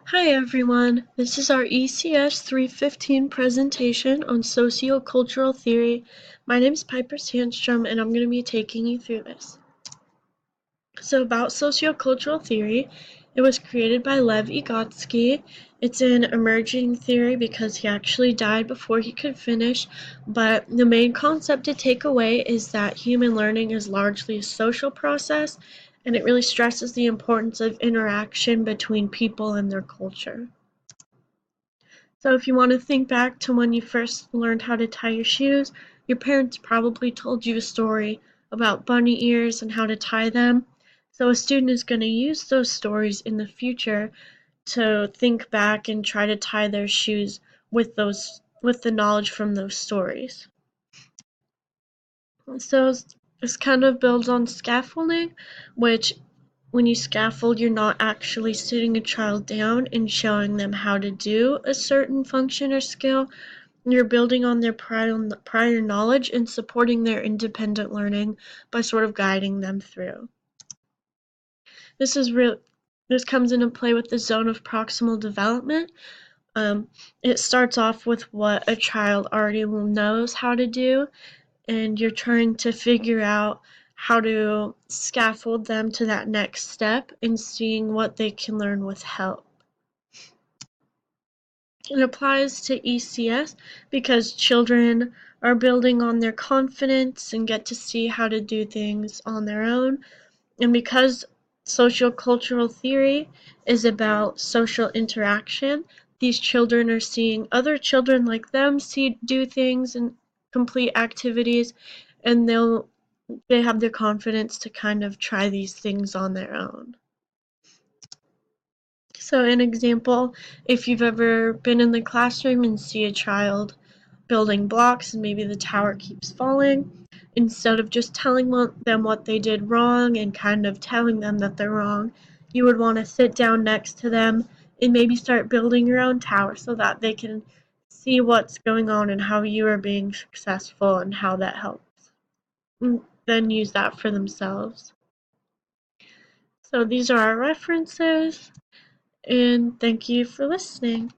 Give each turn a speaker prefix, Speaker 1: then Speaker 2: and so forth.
Speaker 1: Hi everyone, this is our ECS 315 presentation on Sociocultural Theory. My name is Piper Sandstrom and I'm going to be taking you through this. So about sociocultural theory, it was created by Lev Vygotsky. It's an emerging theory because he actually died before he could finish, but the main concept to take away is that human learning is largely a social process, and it really stresses the importance of interaction between people and their culture. So if you want to think back to when you first learned how to tie your shoes, your parents probably told you a story about bunny ears and how to tie them. So a student is going to use those stories in the future to think back and try to tie their shoes with the knowledge from those stories. So this kind of builds on scaffolding, which when you scaffold, you're not actually sitting a child down and showing them how to do a certain function or skill. You're building on their prior knowledge and supporting their independent learning by sort of guiding them through. This comes into play with the zone of proximal development. It starts off with what a child already knows how to do, and you're trying to figure out how to scaffold them to that next step and seeing what they can learn with help. It applies to ECS because children are building on their confidence and get to see how to do things on their own. And because sociocultural theory is about social interaction, these children are seeing other children like them do things and complete activities, and they have the confidence to kind of try these things on their own. So an example, if you've ever been in the classroom and see a child building blocks and maybe the tower keeps falling, instead of just telling them what they did wrong and kind of telling them that they're wrong, you would want to sit down next to them and maybe start building your own tower so that they can see what's going on and how you are being successful and how that helps. And then use that for themselves. So these are our references, and thank you for listening.